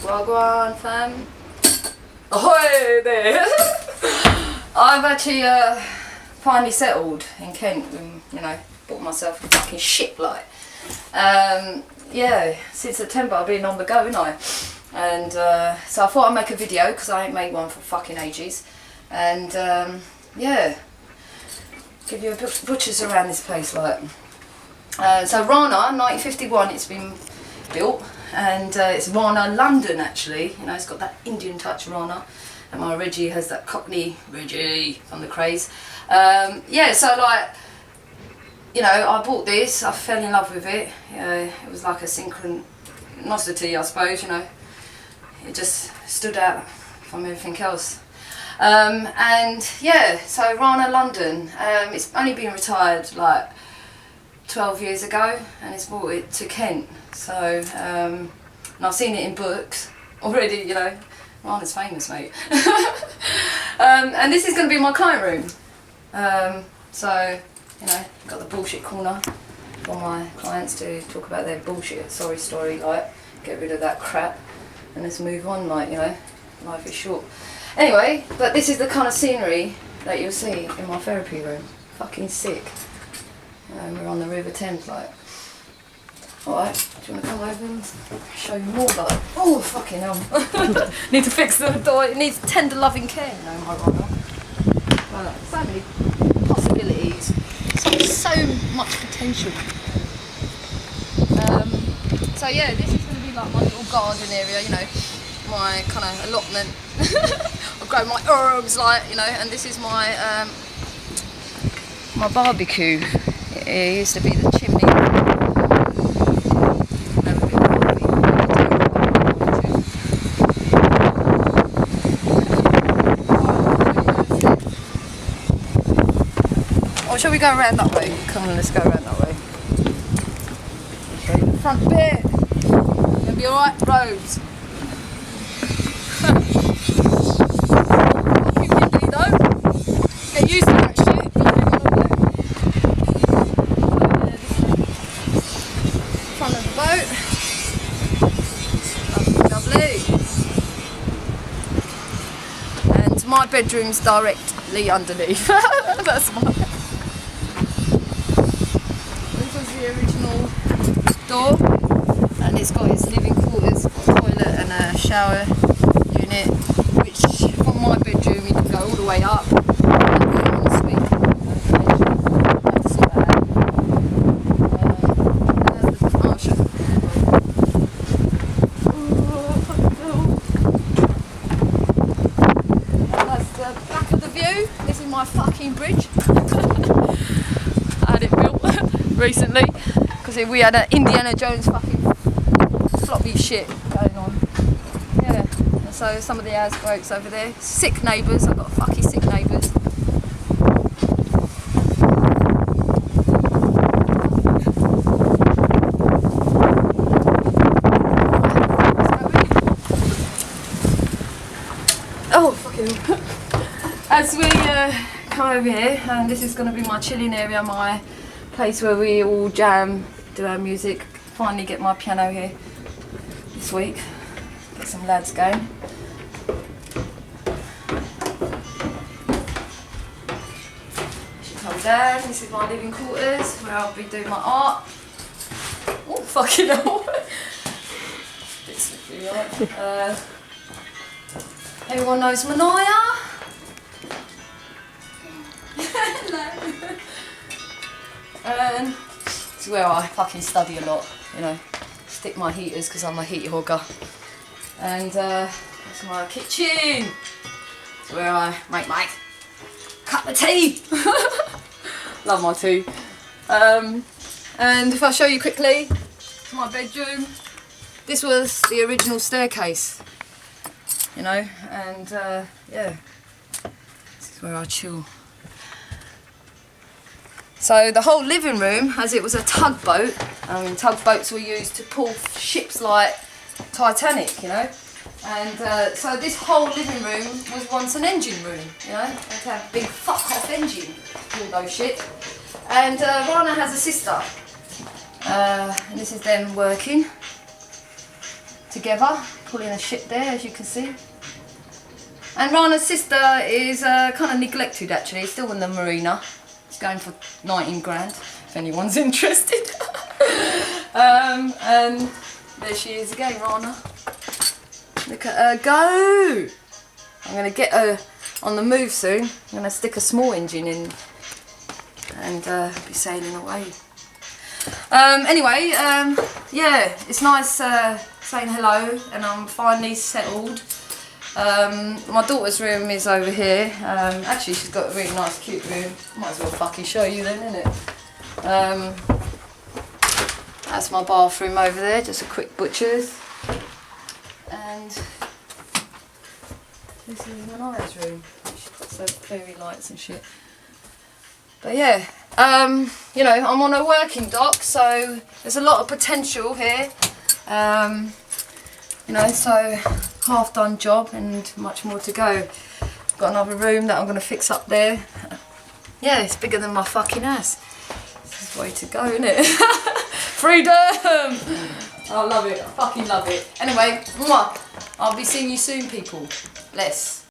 Wagwan fam. Ahoy there! I've actually finally settled in Kent and, you know, bought myself a fucking ship like. Yeah, since September I've been on the go, haven't I? And so I thought I'd make a video because I ain't made one for fucking ages. And yeah, give you a butchers around this place like. So Rana, 1951, it's been built. And it's Rana London actually, you know, it's got that Indian touch, Rana. And my Reggie has that Cockney Reggie from the Craze. Yeah, so like, you know, I bought this, I fell in love with it. It was like a synchronicity, I suppose, you know. It just stood out from everything else. And yeah, so Rana London, it's only been retired like 12 years ago, and it's brought it to Kent. So, and I've seen it in books already, you know. Rana's famous, mate. And this is going to be my client room. So, you know, got the bullshit corner for my clients to talk about their bullshit, sorry story, like, get rid of that crap, and let's move on, like, you know, life is short. Anyway, but this is the kind of scenery that you'll see in my therapy room. Fucking sick. We're on the River Thames, like. Alright, do you want to come over and show you more, like, oh, fucking hell. Need to fix the door, it needs tender loving care, you know, my Rana. Well, so many possibilities, so much potential. So yeah, this is going to be like my little garden area, you know, my kind of allotment. I've grown my herbs, like, you know, and this is my my barbecue. It used to be the chimney. Or shall we go around that way? Come on, let's go around that way. Show you the front bit. It'll be alright, roads. Fucking windy though. Get used to that shit. Front of the boat. Lovely. And my bedroom's directly underneath. That's my. The original door, and it's got its living quarters, toilet and a shower unit, which from my bedroom you can go all the way up. That's the back of the view. This is my fucking bridge. I had it built recently because we had an Indiana Jones fucking floppy shit going on. Yeah, and so some of the houseboats over there. Sick neighbours, I've got fucking sick neighbours. Oh, fucking. As we come over here, and this is going to be my chilling area, my place where we all jam, do our music. Finally get my piano here this week. Get some lads going. Should come down. This is my living quarters where I'll be doing my art. Oh, fucking hell. Bit slippery, right? Everyone knows Manaya. And it's where I fucking study a lot, you know, stick my heaters because I'm a heat hogger. And that's my kitchen. It's where I make my cup of tea. Love my tea. And if I show you quickly, my bedroom. This was the original staircase, you know, and yeah, this is where I chill. So the whole living room, as it was a tugboat, tugboats were used to pull ships like Titanic, you know. And so this whole living room was once an engine room, you know. They had a big fuck-off engine, all those shit. And Rana has a sister. And this is them working. together, pulling a shit there, as you can see. And Rana's sister is kind of neglected actually, still in the marina. It's going for 19 grand, if anyone's interested. And there she is again, Rana. Look at her go! I'm going to get her on the move soon. I'm going to stick a small engine in and be sailing away. Anyway, yeah, it's nice saying hello, and I'm finally settled. My daughter's room is over here. Actually, she's got a really nice, cute room. Might as well fucking show you then, innit? That's my bathroom over there, just a quick butcher's. And this is Manaya's room. She's got some fairy lights and shit. But yeah, you know, I'm on a working dock, so there's a lot of potential here. You know, so half done job and much more to go. Got another room that I'm going to fix up there. Yeah, it's bigger than my fucking ass. This is the way to go, isn't it? Freedom! I love it, I fucking love it. Anyway, I'll be seeing you soon, people. Bless.